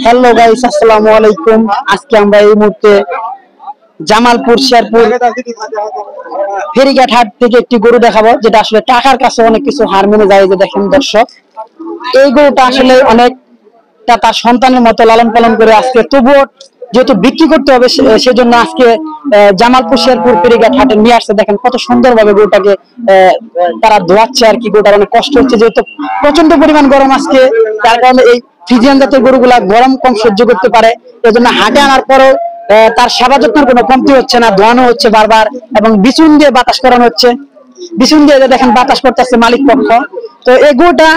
Hello guys, আসসালামু আলাইকুম। আজকে আমরা এই মুহূর্তে জামালপুর শেরপুর ফেরিঘাট হাট থেকে একটি গরু দেখাবো, যেটা আসলে টাকার কাছে অনেক কিছু হার মেনে যায়। যে দেখেন দর্শক, এই গরুটা আসলে অনেকটা তার সন্তানের মতো লালন পালন করে আজকে, তবুও যেহেতু বিক্রি করতে হবে সেজন্য আজকে জামালপুর শেরপুর ফেরিঘাট হাটে নিয়ে আসছে। দেখেন কত সুন্দর ভাবে গরুটাকে তারা ধোয়াচ্ছে আর কি। গরুটার অনেক কষ্ট হচ্ছে, যেহেতু প্রচন্ড পরিমাণ গরম আজকে, তার কারণে এই ফ্রিজিয়ান জাতের গরুগুলা গরম কম সহ্য করতে পারে। এজন্য হাটে আনার পরেও তার সেবা যত্নের কোনো কমতি হচ্ছে না, ধোয়ানো হচ্ছে বারবার, এবং বিচুন দিয়ে বাতাস করানো হচ্ছে। বিচুন দিয়ে দেখেন বাতাস করতেছে মালিক পক্ষ। তো এই গরুটা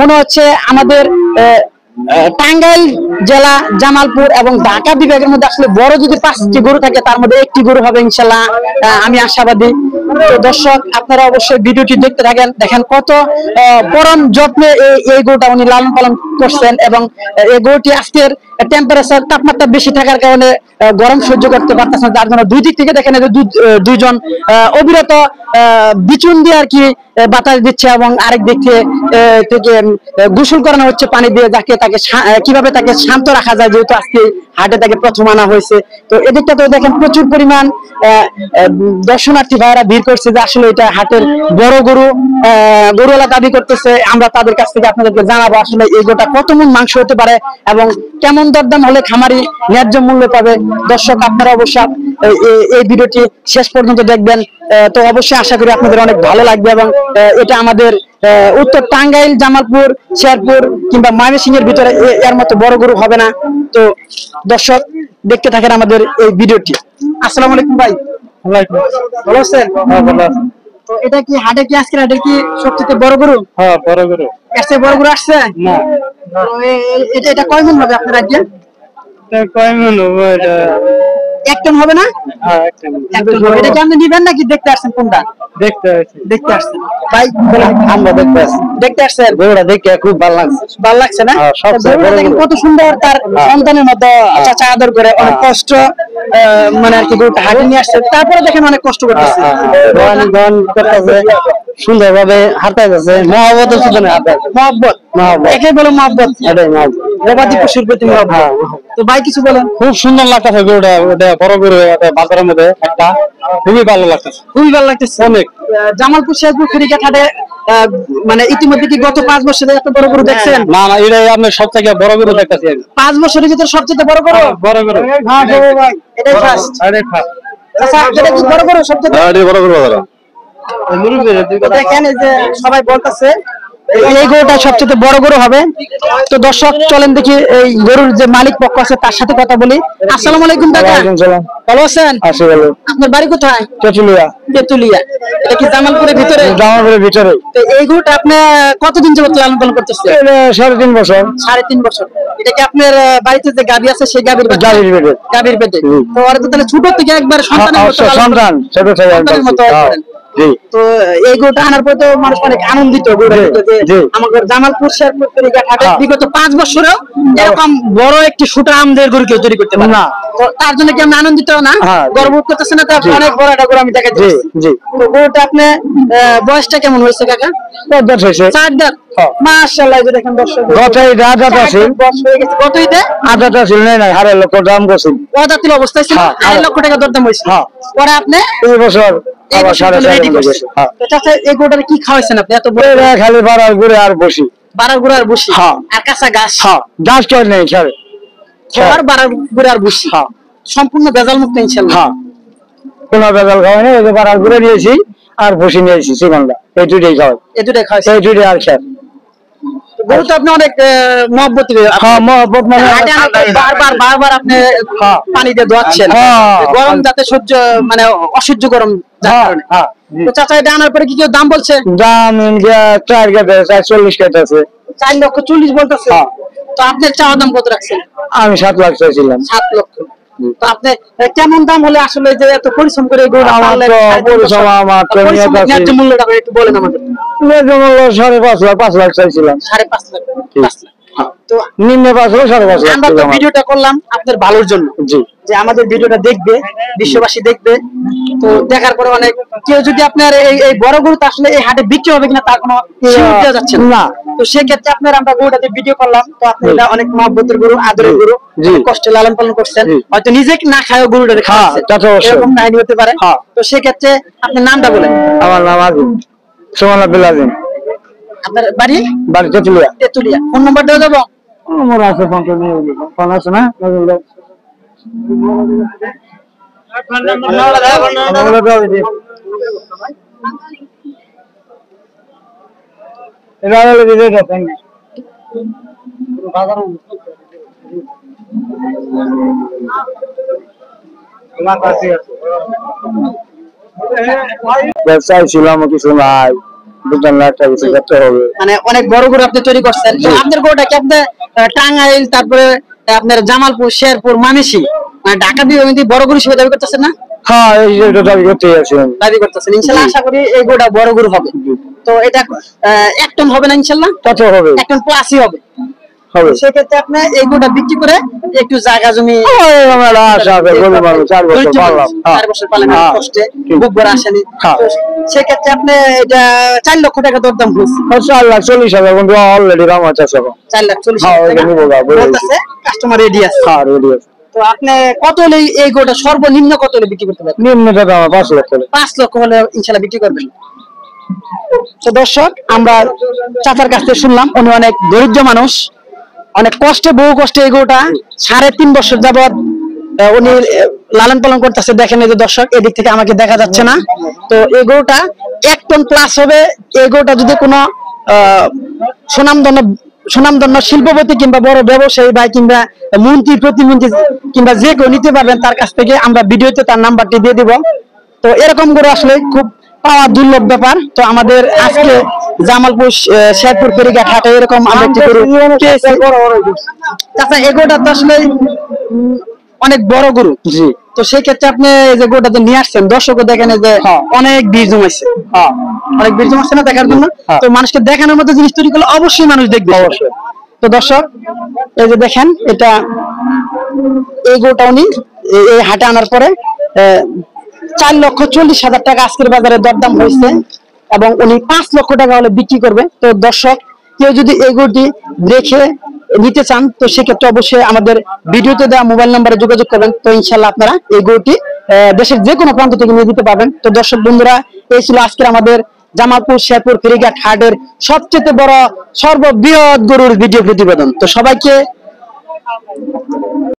মনে হচ্ছে আমাদের টাঙ্গাইল জেলা, জামালপুর এবং ঢাকা বিভাগের মধ্যে আসলে বড় যদি 5টি গরু থাকে তার মধ্যে একটি গরু হবে ইনশাল্লাহ, আমি আশাবাদী। তো দর্শক, আপনারা অবশ্যই ভিডিওটি দেখতে থাকেন। দেখেন কত পরম যত্নে এই গরুটা উনি লালন পালন করছেন, এবং এই গরুটি আজকের টেম্পারেচার, তাপমাত্রা বেশি থাকার কারণে গরম সহ্য করতে পারতেছে না। যার জন্য দুই দিক থেকে দেখেন দুইজন অবিরত বিচুন দিয়ে আর কি বাতাস দিচ্ছে, এবং আরেক দিক থেকে গোসল করানো হচ্ছে পানি দিয়ে, যাকে তাকে কিভাবে তাকে শান্ত রাখা যায়, যেহেতু আজকে হাটে তাকে প্রথম আনা হয়েছে। তো এদিকটা তো দেখেন প্রচুর পরিমাণ দর্শনার্থী ভাইরা ভিড় করছে, যে আসলে এটা হাটের বড় গরু। গরুওয়ালা দাবি করতেছে, আমরা তাদের কাছ থেকে আপনাদেরকে জানাবো আসলে এই গরুটা কত মন মাংস হতে পারে এবং কেমন দরদাম হলে খামারি ন্যায্য মূল্য পাবে। দর্শক, আপনারা অবশ্যই এই ভিডিওটি শেষ পর্যন্ত দেখবেন। তো অবশ্যই আশা করি আপনাদের অনেক ভালো লাগবে, এবং এটা আমাদের উত্তর টাঙ্গাইল, জামালপুর, শেরপুর কিংবা ময়মনসিংহ এর ভিতরে এর মতো বড় গরু হবে না। তো দর্শক, দেখতে থাকেন আমাদের এই ভিডিওটি। আসসালামু আলাইকুম ভাই। ভালো আছেন? তো এটা কি হাটে কি আজকে হাটে কি সবচেয়ে বড় গরু? হ্যাঁ, বড় গরু। এসে বড় গরু আসছে না? এটা কয় মণ হবে আপনার আইডিয়া? কয় মণ হবে এটা? 1 টন হবে না? হ্যাঁ, 1 টন। এটা কি আপনি নিবেন নাকি দেখতে আসছেন? কোনটা দেখতে আসছেন ভাই? আমরা দেখতে আসছেন। গরুটা দেখে খুব ভালো লাগছে। ভালো লাগছে না? কত সুন্দর, তার সন্তানের মতো চাচা আদর করে, অনেক কষ্ট মানে আর কি গরুটা হাটে নিয়ে আসছে। তারপরে দেখেন অনেক কষ্ট করতেছে, সুন্দর ভাবে হাঁটাই যাচ্ছে। মহব্বতের সুন্দর মহব্বত, একে বলে মহব্বত, গবাদি পশুর প্রতি মহব্বত। তো ভাই কিছু বলেন। খুব সুন্দর লাগতেছে গরুটা, ওটা বড় গরু, বাজারের মধ্যে একটা খুবই ভালো লাগতেছে, খুবই ভালো লাগতেছে অনেক। জামালপুর শেরপুর ফেরিঘাট হাটে মানে ইতিমধ্যে কি গত 5 বছরে এত বড় গরু দেখছেন? না, এটাই আপনার সব থেকে বড় গরু দেখতেছি। 5 বছরের ভিতরে সবচেয়ে বড় গরু? বড় গরু। হ্যাঁ ভাই, এটাই ফার্স্ট। আচ্ছা, এটা কি বড় গরু সবচেয়ে? বড় গরু বাজার। দেখেন এই যে সবাই বলতেছে এই গরুটা সবচেয়ে বড় গরু হবে। তো দর্শক, চলেন দেখি এই গরুর যে মালিক পক্ষ আছে তার সাথে কথা বলি। আসসালামু আলাইকুম কাকা, ভালো আছেন? আপনার বাড়ি কোথায়? তেতুলিয়া। তেতুলিয়া। এটা কি জামালপুরের ভিতরে? জামালপুরের ভিতরে। তো এই গরুটা আপনি কতদিন যাবত লালন পালন করতেছেন? 3.5 বছর। 3.5 বছর। এটা কি আপনার বাড়িতে যে গাভী আছে সেই গাভীর পেটে? তো আর তো তাহলে ছোট থেকে একবার সন্তানের মতো। তো এই গরুটা আনার পর তো মানুষ অনেক আনন্দিত, আমাদের জামালপুর শেরপুর ফেরিঘাট হাটে বিগত 5 বছরেও এরকম বড় একটি সুটা আমদের গরু কেউ তৈরি করতে পারে না। তো তার জন্য কি আমি আনন্দিত না? গর্ববোধ করতেছেন না? অনেক বড় একটা গরু আমি দেখাচ্ছি। তো গরুটা আপনি বয়সটা কেমন হয়েছে কাকা? 4 দাঁত হয়েছে। 4 দাঁত। মাশাআল্লাহ, এই যে দেখেন দর্শক, গতই দাঁত আছে। গতই দে আদাটা ছিল না, 2.5 লক্ষ দাম করছে। পদাতিল অবস্থায় ছিল, 2.5 লক্ষ টাকা দরদাম হয়েছে। পরে আপনি এই বছর আবার 4.5 চাচা, এই গরুটার কি খাওয়াইছেন আপনি এত বড়? খালি বাড়ার ঘুরে আর বসি। বাড়ার ঘুরে আর বসি, আর কাঁচা ঘাস। ঘাস কেন নেই খেলে, বাড়ার ঘুরে আর বসি, সম্পূর্ণ ভেজাল মুক্ত ইনশাআল্লাহ। কোনো ভেজাল খাওয়াই না, ওই যে বাড়ার ঘুরে নিয়েছি আর বসি নিয়েছি চিকনটা, এই দুটোই খাওয়াই। এই দুটোই খাওয়াই, এই দুটোই আর খেয়ে। গরু তো আপনি অনেক মহব্বত, মহব্বত মানে বারবার আপনি পানি দিয়ে ধোয়াচ্ছেন, গরম যাতে সহ্য, মানে অসহ্য গরম। তো চাচা, এটা আনার পরে কি কেউ দাম বলছে? দাম 4.40 কেটেছে। 4.40 লক্ষ বলতেছে। তো আপনার চাওয়া দাম কত রাখছেন? আমি 7 লাখ চাইছিলাম। 7 লক্ষ। তো আপনি কেমন দাম হলে আসলে যে এত পরিশ্রম করে গরু ন্যায্য মূল্যটা একটু বলেন আমাদের। ন্যায্য মূল্য 5.5 লাখ। 5.5 লাখ। তো তো নিম্নে 5 লাখ 5.5 লাখ আমরা তো টাকা। ভিডিওটা করলাম আপনার ভালোর জন্য, জি যে আমাদের ভিডিওটা দেখবে, বিশ্ববাসী দেখবে। তো দেখার পরে অনেক কেউ যদি আপনার এই বড় গরুটা আসলে এই হাটে বিক্রি হবে কিনা তার কোনো শিওর দেওয়া যাচ্ছে না। না। তো সেক্ষেত্রে আপনার আমরা গরুটাতে ভিডিও করলাম, তো আপনি এটা অনেক মহব্বতের গরু, আদরের গরু, জি। অনেক কষ্টে লালন পালন করছেন, জি। হয়তো নিজে না খায়ও গরুটা হ্যাঁ, খাওয়াচ্ছেন, তা তো অবশ্যই। এরকম কাহিনী হতে পারে। হ্যাঁ। তো সেক্ষেত্রে আপনার নামটা বলেন। আমার নাম আজিম সুমনা বিলাদিন, আপনার বাড়ি বাড়ি তেতুলিয়া। তেতুলিয়া। ফোন নাম্বার দেওয়া যাবো? আমার আছে ফোন আছে না? এটা হলো দিদি থ্যাংক ব্যবসায় ছিলাম কিছু নাই, 2 লাখ টাকা কিছু করতে হবে। মানে অনেক বড় গরু আপনি তৈরি করছেন। তো আপনার গরুটা কি আপনার টাঙ্গাইল, তারপরে আপনার জামালপুর, শেরপুর, মামিসি, মানে ঢাকা বিভাগে বড় গরু হিসেবে দাবি করতেছেন না? হ্যাঁ এই যে এটা দাবি করতে আছি আমি। দাবি করতেছেন। ইনশাল্লাহ আশা করি এই গরুটা বড় গরু হবে। তো এটা 1 টন হবে না ইনশাল্লাহ? কত হবে? 1 টন প্লাসই হবে। হবে সেক্ষেত্রে আপনি এই গরুটা বিক্রি করে একটু জায়গা জমি আমার আশা আছে গরু মানুষ 4 বছর পারলাম। 4 বছর পালেন, আর কষ্টে বুক ভরা আসেনি। হ্যাঁ। তো সেক্ষেত্রে আপনি এটা 4 লক্ষ টাকা দরদাম হয়েছে। 4,40,000 কিন্তু অলরেডি দাম আছে এখন। 4,40,000 হ্যাঁ, ওইটা টাকা নিবো গা, বলে বলতেছে, কাস্টমার রেডি আছে। হ্যাঁ রেডি আছে। তো আপনি কত হলে এই গরুটা সর্বনিম্ন কত হলে বিক্রি করতে পারবেন? নিম্ন দাম 5 লাখ করে। 5 লক্ষ হলে ইনশাল্লাহ বিক্রি করবেন। তো দর্শক, আমরা চাচার কাছ থেকে শুনলাম উনি অনেক দরিদ্র মানুষ, অনেক কষ্টে, বহু কষ্টে এই গরুটা 3.5 বছর যাবত উনি লালন পালন করতেছে। দেখেন এই যে দর্শক, এদিক থেকে আমাকে দেখা যাচ্ছে না। তো এই গরুটা 1 টন প্লাস হবে। এই গরুটা যদি কোনো সুনামধন্য শিল্পপতি কিংবা বড় ব্যবসায়ী ভাই কিংবা মন্ত্রী, প্রতিমন্ত্রী কিংবা যে কেউ নিতে পারবেন, তার কাছ থেকে আমরা ভিডিওতে তার নাম্বারটি দিয়ে দিব। তো এরকম গরু আসলে খুব পাওয়া দুর্লভ ব্যাপার। তো আমাদের আজকে জামালপুর, শেরপুর, ফেরিঘাট হাটে এরকম আমরা একটি গরু পেয়েছি। চাচা, এই গরুটা তো আসলে অনেক বড় গরু। জি তো সেই ক্ষেত্রে আপনি এই যে গরুটা নিয়ে আসছেন, দর্শকও দেখেন এই যে অনেক ভিড় জমাইছে। অনেক ভিড় জমাচ্ছে না দেখার জন্য? তো মানুষকে দেখানোর মতো জিনিস তৈরি করলে অবশ্যই মানুষ দেখবে। অবশ্যই। তো দর্শক, এই যে দেখেন, এটা এই গরুটা উনি এই হাটে আনার পরে 4,40,000 টাকা আজকের বাজারে দরদাম হয়েছে, এবং উনি 5 লক্ষ টাকা হলে বিক্রি করবে। তো দর্শক, কেউ যদি এই গরুটি দেখে নিতে চান, তো সেক্ষেত্রে অবশ্যই আমাদের ভিডিওতে দেওয়া মোবাইল নম্বরে যোগাযোগ করবেন। তো ইনশাল্লাহ আপনারা এই গরুটি দেশের যে কোনো প্রান্ত থেকে নিয়ে দিতে পারবেন। তো দর্শক বন্ধুরা, এই ছিল আজকের আমাদের জামালপুর, শেরপুর, ফেরিঘাট হাটের সবচেয়ে বড় সর্ববৃহৎ গরুর ভিডিও প্রতিবেদন। তো সবাইকে